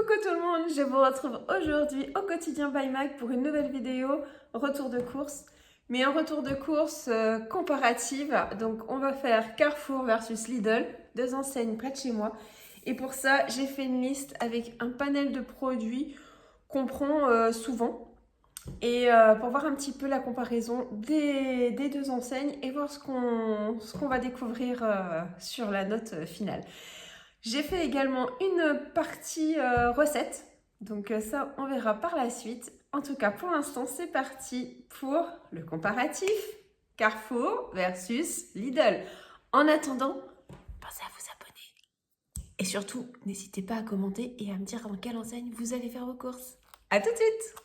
Coucou tout le monde, je vous retrouve aujourd'hui au quotidien by Mag pour une nouvelle vidéo retour de course. Mais un retour de course comparative, donc on va faire Carrefour versus Lidl, deux enseignes près de chez moi. Et pour ça, j'ai fait une liste avec un panel de produits qu'on prend souvent. Et pour voir un petit peu la comparaison des deux enseignes et voir ce qu'on va découvrir sur la note finale. J'ai fait également une partie recette, donc ça on verra par la suite. En tout cas pour l'instant c'est parti pour le comparatif Carrefour versus Lidl. En attendant, pensez à vous abonner. Et surtout, n'hésitez pas à commenter et à me dire dans quelle enseigne vous allez faire vos courses. A tout de suite!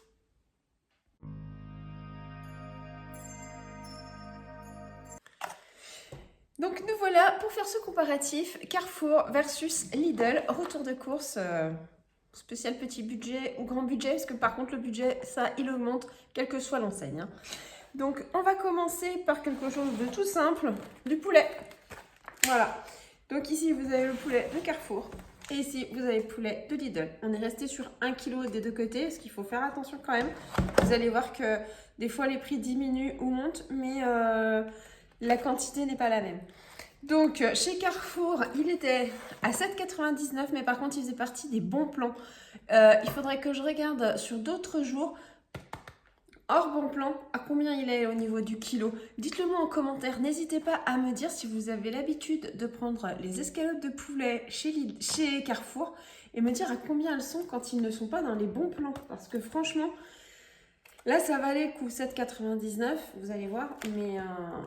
Donc nous voilà pour faire ce comparatif Carrefour versus Lidl, retour de course spécial petit budget ou grand budget, parce que par contre le budget ça il augmente quelle que soit l'enseigne. Donc on va commencer par quelque chose de tout simple, du poulet. Voilà, donc ici vous avez le poulet de Carrefour et ici vous avez le poulet de Lidl. On est resté sur 1 kg des deux côtés, parce qu'il faut faire attention quand même. Vous allez voir que des fois les prix diminuent ou montent, mais la quantité n'est pas la même. Donc, chez Carrefour, il était à 7,99 €, mais par contre, il faisait partie des bons plans. Il faudrait que je regarde sur d'autres jours, hors bon plan, à combien il est au niveau du kilo. Dites-le moi en commentaire. N'hésitez pas à me dire si vous avez l'habitude de prendre les escalopes de poulet chez Carrefour et me dire à combien elles sont quand ils ne sont pas dans les bons plans. Parce que franchement, là, ça valait le coup, 7,99 €, vous allez voir. Mais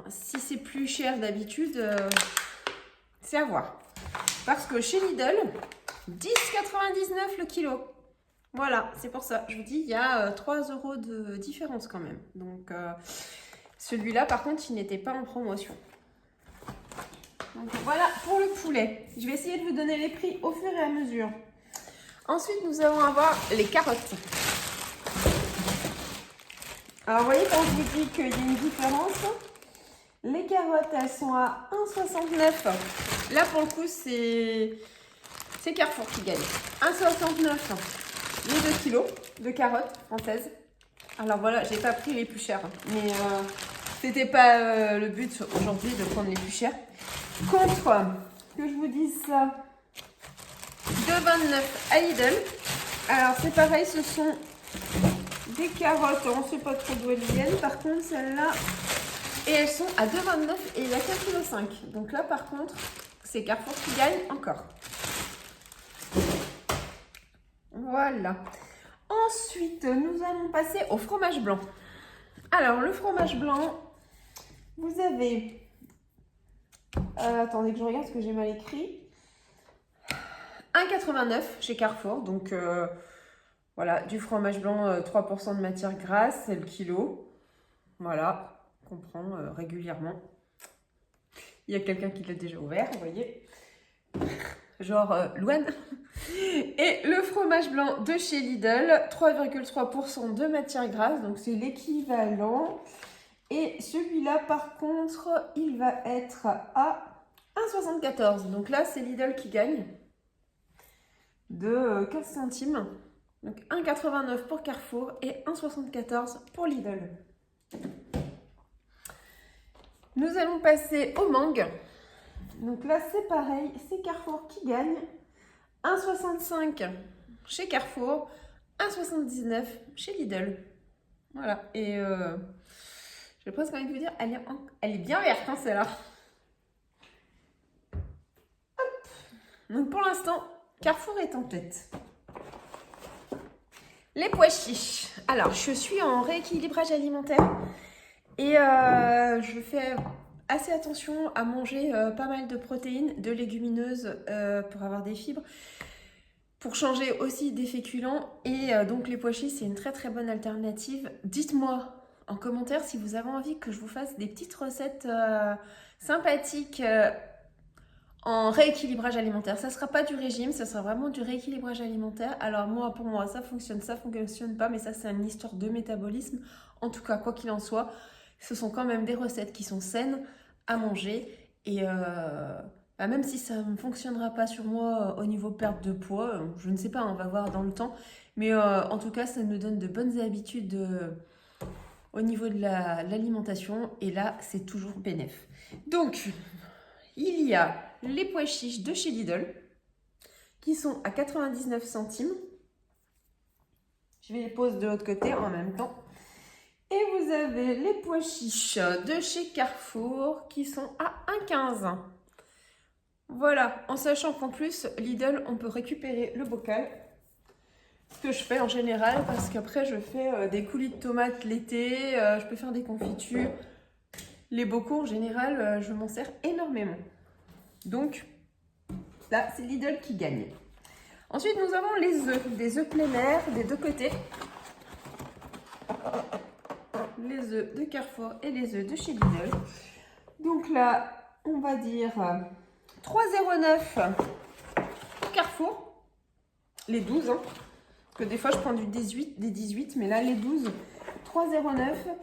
si c'est plus cher d'habitude, c'est à voir. Parce que chez Lidl, 10,99 € le kilo. Voilà, c'est pour ça. Je vous dis, il y a 3 € de différence quand même. Donc, celui-là, par contre, il n'était pas en promotion. Donc, voilà pour le poulet. Je vais essayer de vous donner les prix au fur et à mesure. Ensuite, nous allons avoir les carottes. Alors, vous voyez, quand je vous dis qu'il y a une différence, les carottes, elles sont à 1,69 €. Là, pour le coup, c'est Carrefour qui gagne. 1,69 € les 2 kilos de carottes françaises. Alors voilà, j'ai pas pris les plus chères, mais c'était pas le but aujourd'hui de prendre les plus chères. Contre, que je vous dise ça, 2,29 € à Lidl. Alors c'est pareil, ce sont des carottes, on ne sait pas trop d'où elles viennent. Par contre, celles-là, et elles sont à 2,29 € et il y a 4,5 kg. Donc là, par contre, c'est Carrefour qui gagne encore. Voilà. Ensuite, nous allons passer au fromage blanc. Alors, le fromage blanc, vous avez... attendez que je regarde ce que j'ai mal écrit. 1,89 € chez Carrefour. Donc, voilà, du fromage blanc, 3% de matière grasse, c'est le kilo. Voilà, qu'on prend régulièrement. Il y a quelqu'un qui l'a déjà ouvert, vous voyez. Genre Louane. Et le fromage blanc de chez Lidl, 3,3% de matière grasse, donc c'est l'équivalent. Et celui-là, par contre, il va être à 1,74 €. Donc là, c'est Lidl qui gagne de 15 centimes. Donc 1,89 € pour Carrefour et 1,74 € pour Lidl. Nous allons passer au mangue. Donc là, c'est pareil, c'est Carrefour qui gagne. 1,65 € chez Carrefour, 1,79 € chez Lidl. Voilà, et j'ai presque envie de vous dire, elle est bien verte, hein, celle-là. Donc pour l'instant, Carrefour est en tête. Les pois chiches. Alors, je suis en rééquilibrage alimentaire et je fais assez attention à manger pas mal de protéines, de légumineuses pour avoir des fibres, pour changer aussi des féculents. Et donc les pois chiches, c'est une très très bonne alternative. Dites-moi en commentaire si vous avez envie que je vous fasse des petites recettes sympathiques en rééquilibrage alimentaire. Ça ne sera pas du régime, ça sera vraiment du rééquilibrage alimentaire. Alors moi, pour moi, ça fonctionne pas, mais ça c'est une histoire de métabolisme. En tout cas, quoi qu'il en soit, ce sont quand même des recettes qui sont saines à manger et même si ça ne fonctionnera pas sur moi au niveau perte de poids, je ne sais pas, on va voir dans le temps. Mais en tout cas, ça nous donne de bonnes habitudes au niveau de l'alimentation. Et là, c'est toujours bénéf. Donc, il y a les pois chiches de chez Lidl qui sont à 99 centimes. Je vais les poser de l'autre côté en même temps. Et vous avez les pois chiches de chez Carrefour qui sont à 1,15 €. Voilà, en sachant qu'en plus, Lidl, on peut récupérer le bocal. Ce que je fais en général, parce qu'après, je fais des coulis de tomates l'été, je peux faire des confitures. Les bocaux, en général, je m'en sers énormément. Donc, là, c'est Lidl qui gagne. Ensuite, nous avons les œufs, des œufs plein air des deux côtés. Les œufs de Carrefour et les œufs de chez Lidl. Donc là, on va dire 3,09 € pour Carrefour. Les 12, hein. Parce que des fois, je prends des 18, mais là, les 12, 3,09 €.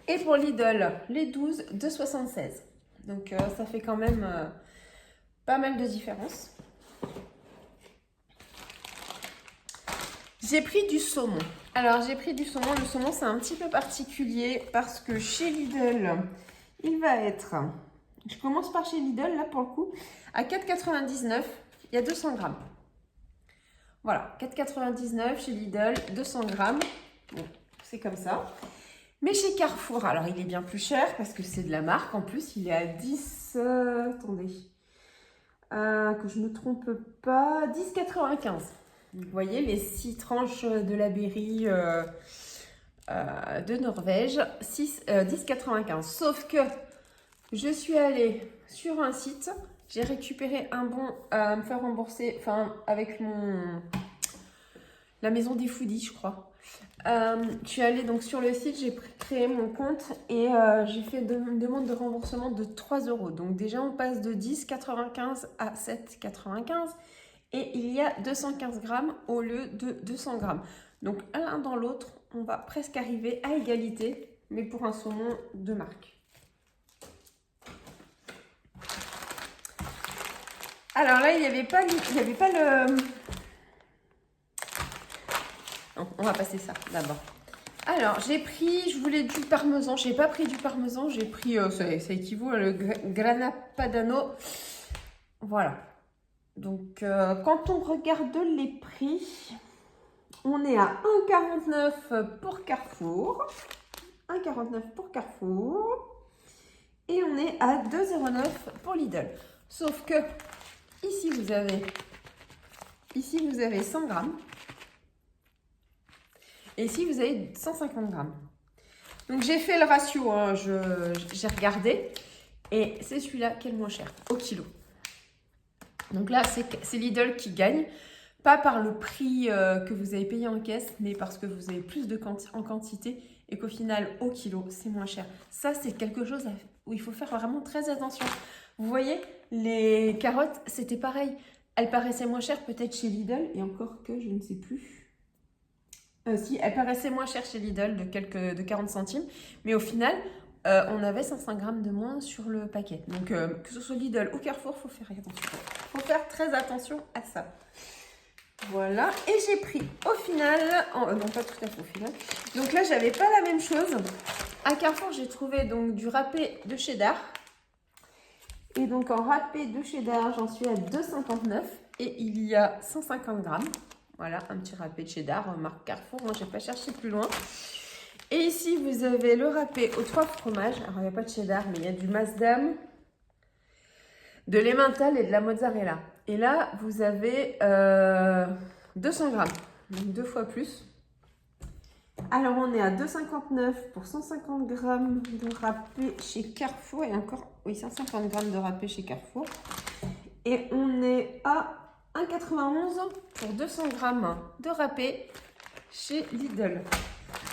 Et pour Lidl, les 12, 2,76 €. Donc, ça fait quand même pas mal de différence. J'ai pris du saumon. Alors, j'ai pris du saumon. Le saumon, c'est un petit peu particulier parce que chez Lidl, il va être... Je commence par chez Lidl, là, pour le coup, à 4,99 €. Il y a 200 grammes. Voilà, 4,99 € chez Lidl, 200 grammes. Bon, c'est comme ça. Mais chez Carrefour, alors il est bien plus cher parce que c'est de la marque. En plus, il est à 10... attendez. Que je ne me trompe pas. 10,95 €. Vous voyez les 6 tranches de la Berry de Norvège. 10,95 €. Sauf que je suis allée sur un site. J'ai récupéré un bon à me faire rembourser. Enfin, avec la maison des foodies, je crois. Je suis allée donc sur le site, j'ai créé mon compte et j'ai fait une demande de remboursement de 3 €. Donc déjà, on passe de 10,95 € à 7,95 € et il y a 215 grammes au lieu de 200 grammes. Donc l'un dans l'autre, on va presque arriver à égalité, mais pour un saumon de marque. Alors là, il n'y avait pas le... Non, on va passer ça d'abord. Alors, je voulais du parmesan. Je n'ai pas pris du parmesan, j'ai pris, ça équivaut à le Grana Padano. Voilà. Donc, quand on regarde les prix, on est à 1,49 € pour Carrefour. 1,49 € pour Carrefour. Et on est à 2,09 € pour Lidl. Sauf que, ici, vous avez 100 grammes. Et ici, vous avez 150 grammes. Donc, j'ai fait le ratio, hein, j'ai regardé. Et c'est celui-là qui est le moins cher, au kilo. Donc là, c'est Lidl qui gagne. Pas par le prix que vous avez payé en caisse, mais parce que vous avez plus en quantité et qu'au final, au kilo, c'est moins cher. Ça, c'est quelque chose où il faut faire vraiment très attention. Vous voyez, les carottes, c'était pareil. Elles paraissaient moins chères peut-être chez Lidl, et encore que je ne sais plus. Si, elles paraissaient moins chères chez Lidl de 40 centimes, mais au final, on avait 105 grammes de moins sur le paquet. Donc, que ce soit Lidl ou Carrefour, il faut faire attention. Il faut faire très attention à ça. Voilà, et j'ai pris au final, non pas tout à fait au final, donc là j'avais pas la même chose. À Carrefour, j'ai trouvé donc du râpé de cheddar. Et donc en râpé de cheddar, j'en suis à 2,59 et il y a 150 grammes. Voilà, un petit râpé de cheddar, marque Carrefour, moi j'ai pas cherché plus loin. Et ici, vous avez le râpé aux 3 fromages. Alors, il n'y a pas de cheddar, mais il y a du Masdam, de l'emmental et de la mozzarella. Et là, vous avez 200 grammes, donc 2 fois plus. Alors, on est à 2,59 € pour 150 grammes de râpé chez Carrefour. Et encore, oui, 150 grammes de râpé chez Carrefour. Et on est à 1,91 € pour 200 grammes de râpé chez Lidl.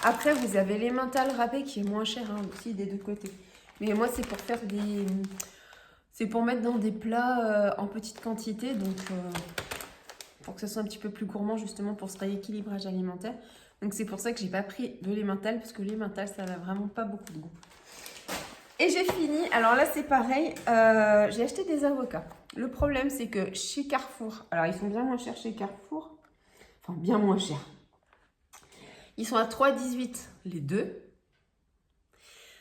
Après, vous avez l'emmental râpé qui est moins cher hein, aussi des deux côtés. Mais moi, c'est pour faire des... C'est pour mettre dans des plats en petite quantité. Donc, pour que ce soit un petit peu plus gourmand, justement, pour ce rééquilibrage alimentaire. Donc, c'est pour ça que j'ai pas pris de l'emmental. Parce que l'emmental, ça n'a vraiment pas beaucoup de goût. Et j'ai fini. Alors là, c'est pareil. J'ai acheté des avocats. le problème c'est que chez Carrefour, alors ils sont bien moins chers chez Carrefour, enfin bien moins chers. Ils sont à 3,18 les deux.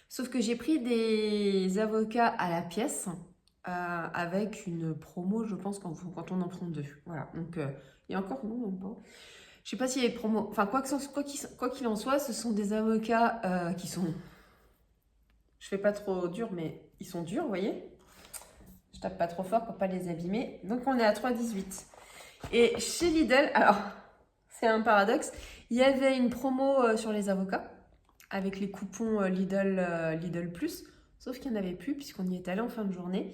Sauf que j'ai pris des avocats à la pièce avec une promo, je pense, quand on en prend deux. Voilà, donc il y a encore, non, même pas. Je sais pas s'il y a des promos. Enfin, quoi qu'il en soit, ce sont des avocats qui sont... Je fais pas trop dur, mais ils sont durs, vous voyez. Je tape pas trop fort pour pas les abîmer. Donc, on est à 3,18. Et chez Lidl, alors, c'est un paradoxe, il y avait une promo sur les avocats avec les coupons Lidl Plus, sauf qu'il n'y en avait plus puisqu'on y est allé en fin de journée.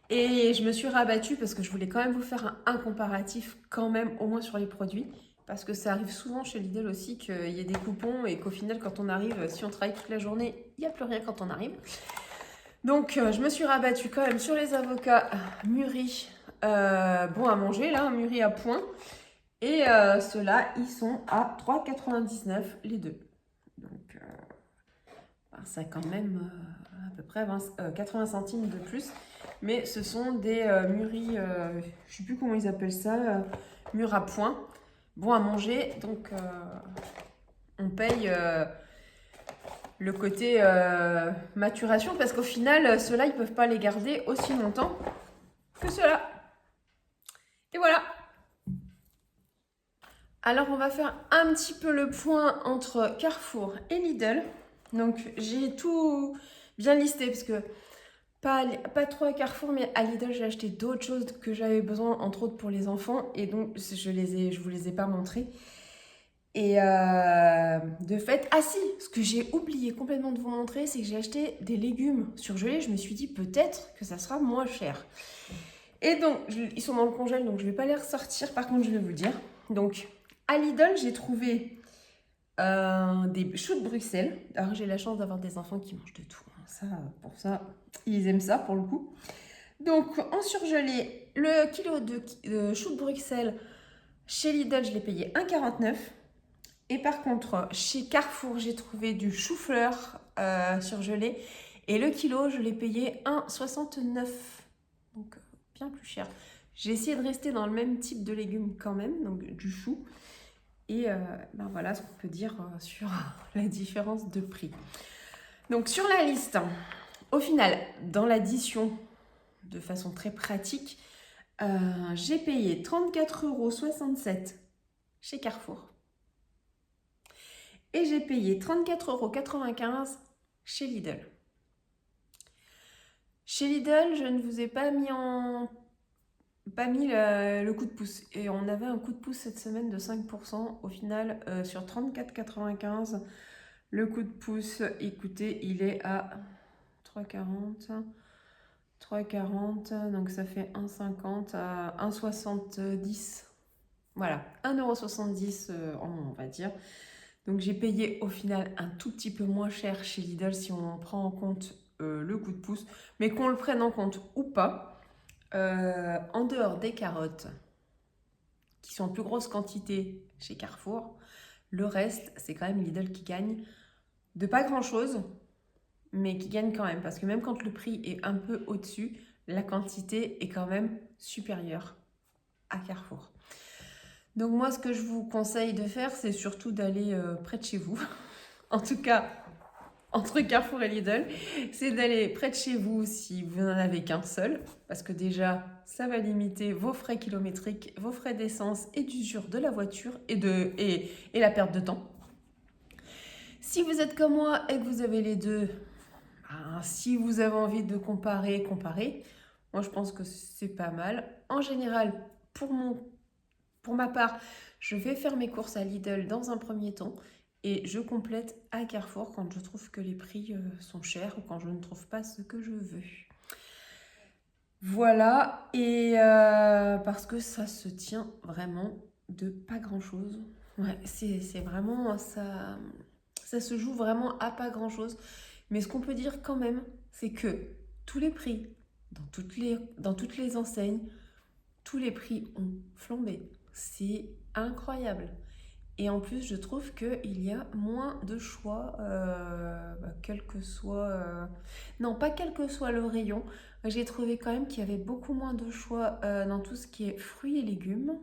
Et je me suis rabattue parce que je voulais quand même vous faire un comparatif quand même, au moins sur les produits, parce que ça arrive souvent chez Lidl aussi qu'il y ait des coupons et qu'au final quand on arrive, si on travaille toute la journée, il n'y a plus rien quand on arrive. Donc je me suis rabattue quand même sur les avocats mûris, bons à manger, là, mûris à point. Et ceux-là, ils sont à 3,99 les deux. Donc ça quand même à peu près 80 centimes de plus. Mais ce sont des mûris, je ne sais plus comment ils appellent ça, mûrs à point, bons à manger. Donc on paye le côté maturation parce qu'au final, ceux-là, ils ne peuvent pas les garder aussi longtemps que ceux-là. Et voilà. Alors, on va faire un petit peu le point entre Carrefour et Lidl. Donc, j'ai tout bien listé parce que pas trop à Carrefour, mais à Lidl, j'ai acheté d'autres choses que j'avais besoin, entre autres pour les enfants. Et donc, je vous les ai pas montrées. Et de fait, ah si, ce que j'ai oublié complètement de vous montrer, c'est que j'ai acheté des légumes surgelés. Je me suis dit peut-être que ça sera moins cher. Et donc, ils sont dans le congèle, donc je ne vais pas les ressortir. Par contre, je vais vous dire. Donc, à Lidl, j'ai trouvé des choux de Bruxelles. Alors, j'ai la chance d'avoir des enfants qui mangent de tout. Ça, pour ça, ils aiment ça pour le coup. Donc, en surgelé, le kilo de choux de Bruxelles, chez Lidl, je l'ai payé 1,49 €. Et par contre, chez Carrefour, j'ai trouvé du chou-fleur surgelé. Et le kilo, je l'ai payé 1,69 €. Donc, bien plus cher. J'ai essayé de rester dans le même type de légumes quand même, donc du chou. Et ben voilà ce qu'on peut dire sur la différence de prix. Donc sur la liste, au final, dans l'addition, de façon très pratique, j'ai payé 34,67 € chez Carrefour. Et j'ai payé 34,95 € chez Lidl. Chez Lidl, je ne vous ai pas mis le coup de pouce. Et on avait un coup de pouce cette semaine de 5%. Au final, sur 34,95, le coup de pouce, écoutez, il est à 3,40. 3,40, donc ça fait 1,50 à 1,70. Voilà, 1,70 €, on va dire. Donc j'ai payé au final un tout petit peu moins cher chez Lidl si on prend en compte le coup de pouce. Mais qu'on le prenne en compte ou pas, en dehors des carottes, qui sont en plus grosse quantité chez Carrefour, le reste, c'est quand même Lidl qui gagne. De pas grand-chose, mais qui gagne quand même. Parce que même quand le prix est un peu au-dessus, la quantité est quand même supérieure à Carrefour. Donc moi, ce que je vous conseille de faire, c'est surtout d'aller près de chez vous. En tout cas, entre Carrefour et Lidl, c'est d'aller près de chez vous si vous n'en avez qu'un seul. Parce que déjà, ça va limiter vos frais kilométriques, vos frais d'essence et d'usure de la voiture et la perte de temps. Si vous êtes comme moi et que vous avez les deux, si vous avez envie de comparer, moi je pense que c'est pas mal. En général, pour ma part, je vais faire mes courses à Lidl dans un premier temps et je complète à Carrefour quand je trouve que les prix sont chers ou quand je ne trouve pas ce que je veux. Voilà, et parce que ça se tient vraiment de pas grand-chose. Ouais, c'est vraiment ça se joue vraiment à pas grand-chose. Mais ce qu'on peut dire quand même, c'est que tous les prix, dans toutes les enseignes, tous les prix ont flambé. C'est incroyable. Et en plus, je trouve qu'il y a moins de choix, quel que soit... Non, pas quel que soit le rayon. J'ai trouvé quand même qu'il y avait beaucoup moins de choix dans tout ce qui est fruits et légumes.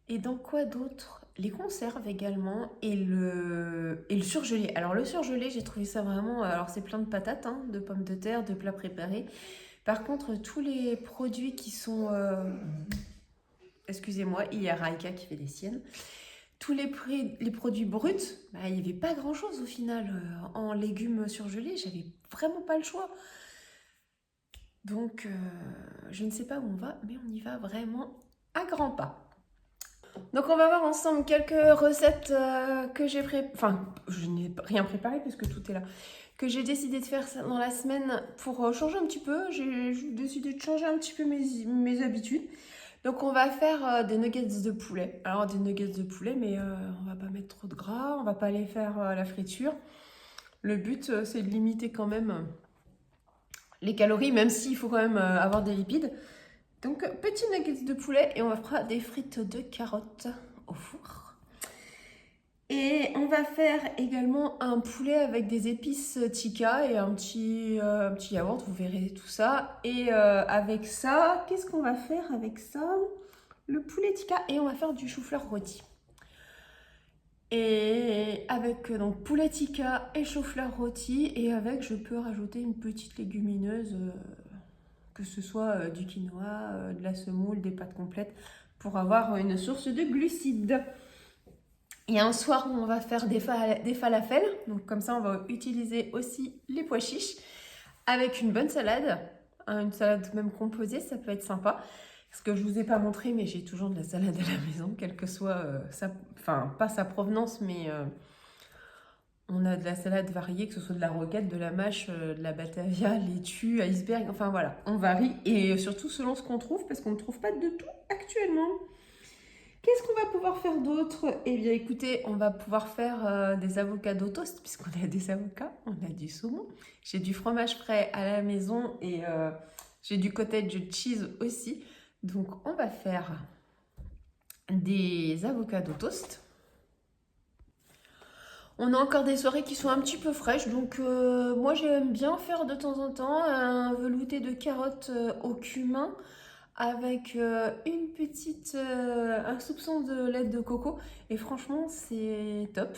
Et dans quoi d'autre? Les conserves également et le surgelé. Alors le surgelé, j'ai trouvé ça vraiment... Alors c'est plein de patates, hein, de pommes de terre, de plats préparés. Par contre, tous les produits qui sont... excusez-moi, il y a Raika qui fait des siennes. Tous les produits bruts, bah, il n'y avait pas grand-chose au final. En légumes surgelés, j'avais vraiment pas le choix. Donc, je ne sais pas où on va, mais on y va vraiment à grands pas. Donc, on va voir ensemble quelques recettes que j'ai préparées. Enfin, je n'ai rien préparé puisque tout est là. Que j'ai décidé de faire dans la semaine pour changer un petit peu. J'ai décidé de changer un petit peu mes habitudes. Donc, on va faire des nuggets de poulet. Alors, des nuggets de poulet, mais on va pas mettre trop de gras. On va pas les faire à la friture. Le but, c'est de limiter quand même les calories, même s'il faut quand même avoir des lipides. Donc, petits nuggets de poulet et on va faire des frites de carottes au four. Et on va faire également un poulet avec des épices tikka et un petit yaourt, vous verrez tout ça. Et avec ça, qu'est-ce qu'on va faire avec ça? Le poulet tikka et on va faire du chou-fleur rôti. Et avec donc poulet tikka et chou-fleur rôti et avec, je peux rajouter une petite légumineuse, que ce soit du quinoa, de la semoule, des pâtes complètes, pour avoir une source de glucides. Et un soir où on va faire des falafels, donc comme ça on va utiliser aussi les pois chiches avec une bonne salade, une salade même composée, ça peut être sympa. Ce que je vous ai pas montré, mais j'ai toujours de la salade à la maison, quelle que soit enfin pas sa provenance, mais on a de la salade variée, que ce soit de la roquette, de la mâche, de la batavia, laitue, iceberg, enfin voilà, on varie et surtout selon ce qu'on trouve, parce qu'on ne trouve pas de tout actuellement. Qu'est-ce qu'on va pouvoir faire d'autre? Eh bien écoutez, on va pouvoir faire des avocados toast, puisqu'on a des avocats, on a du saumon. J'ai du fromage frais à la maison et j'ai du cottage cheese aussi. Donc on va faire des avocados toast. On a encore des soirées qui sont un petit peu fraîches, donc moi j'aime bien faire de temps en temps un velouté de carottes au cumin avec un soupçon de lait de coco. Et franchement, c'est top.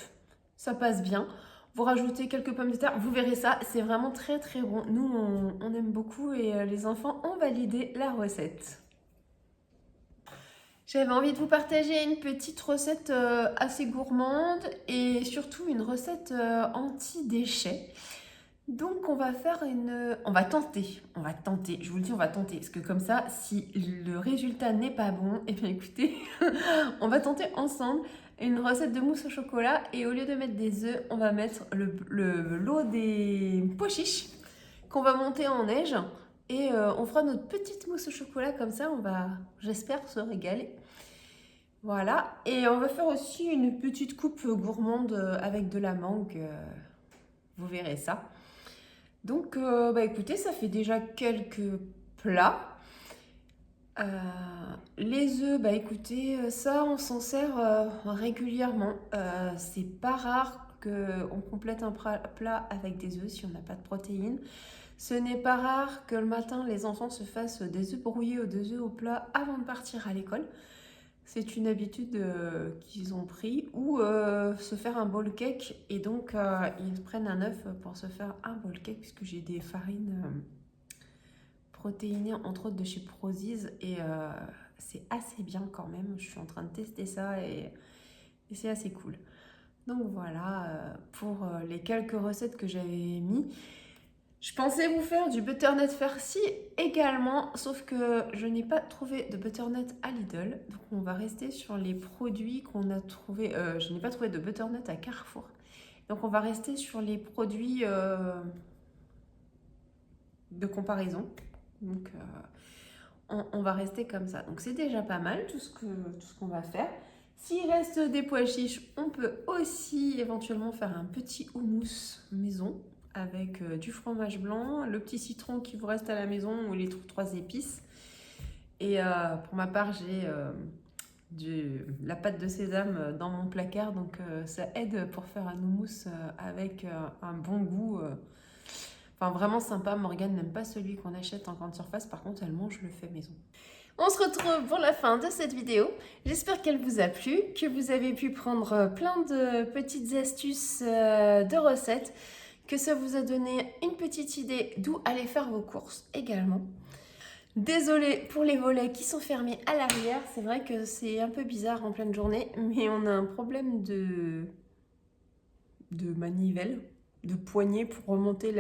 Ça passe bien. Vous rajoutez quelques pommes de terre, vous verrez ça, c'est vraiment très très bon. Nous, on aime beaucoup et les enfants ont validé la recette. J'avais envie de vous partager une petite recette assez gourmande et surtout une recette anti-déchets. Donc on va faire on va tenter, je vous le dis, on va tenter. Parce que comme ça, si le résultat n'est pas bon, eh bien écoutez, on va tenter ensemble une recette de mousse au chocolat. Et au lieu de mettre des œufs, on va mettre l'eau des pois chiches qu'on va monter en neige. Et on fera notre petite mousse au chocolat comme ça, on va, j'espère, se régaler. Voilà, et on va faire aussi une petite coupe gourmande avec de la mangue, vous verrez ça. Donc, bah écoutez, ça fait déjà quelques plats. Les œufs, bah écoutez, ça on s'en sert régulièrement. C'est pas rare qu'on complète un plat avec des œufs si on n'a pas de protéines. Ce n'est pas rare que le matin les enfants se fassent des œufs brouillés ou des œufs au plat avant de partir à l'école. C'est une habitude qu'ils ont pris, ou se faire un bowl cake, et donc ils prennent un œuf pour se faire un bowl cake, puisque j'ai des farines protéinées, entre autres de chez Prozis, et c'est assez bien quand même. Je suis en train de tester ça et c'est assez cool. Donc voilà pour les quelques recettes que j'avais mis. Je pensais vous faire du butternut farci également, sauf que je n'ai pas trouvé de butternut à Lidl. Donc on va rester sur les produits qu'on a trouvés. Je n'ai pas trouvé de butternut à Carrefour. Donc on va rester sur les produits de comparaison. Donc on va rester comme ça. Donc c'est déjà pas mal tout ce qu'on va faire. S'il reste des pois chiches, on peut aussi éventuellement faire un petit houmous maison avec du fromage blanc, le petit citron qui vous reste à la maison ou les 3 épices. Et pour ma part, j'ai la pâte de sésame dans mon placard, donc ça aide pour faire un houmous avec un bon goût. Enfin, vraiment sympa. Morgane n'aime pas celui qu'on achète en grande surface. Par contre, elle mange le fait maison. On se retrouve pour la fin de cette vidéo. J'espère qu'elle vous a plu, que vous avez pu prendre plein de petites astuces de recettes, que ça vous a donné une petite idée d'où aller faire vos courses également. Désolée pour les volets qui sont fermés à l'arrière. C'est vrai que c'est un peu bizarre en pleine journée, mais on a un problème de manivelle, de poignée pour remonter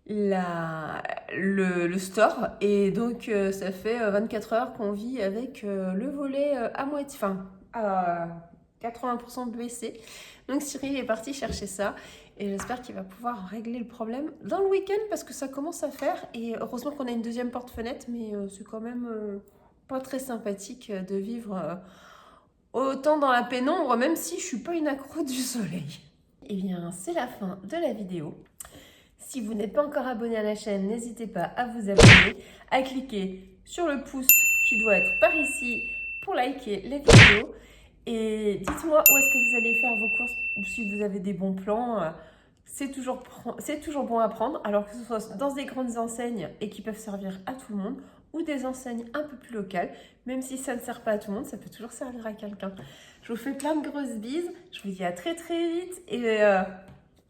le store. Et donc, ça fait 24 heures qu'on vit avec le volet à moitié, enfin, à 80% baissé. Donc, Cyril est parti chercher ça. Et j'espère qu'il va pouvoir régler le problème dans le week-end parce que ça commence à faire. Et heureusement qu'on a une deuxième porte-fenêtre, mais c'est quand même pas très sympathique de vivre autant dans la pénombre, même si je suis pas une accro du soleil. Et bien, c'est la fin de la vidéo. Si vous n'êtes pas encore abonné à la chaîne, n'hésitez pas à vous abonner, à cliquer sur le pouce qui doit être par ici pour liker les vidéos. Et dites-moi où est-ce que vous allez faire vos courses ou si vous avez des bons plans. C'est toujours bon à prendre, alors que ce soit dans des grandes enseignes et qui peuvent servir à tout le monde ou des enseignes un peu plus locales. Même si ça ne sert pas à tout le monde, ça peut toujours servir à quelqu'un. Je vous fais plein de grosses bises. Je vous dis à très très vite et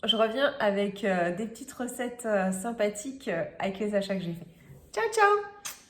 je reviens avec des petites recettes sympathiques avec les achats que j'ai faits. Ciao ciao!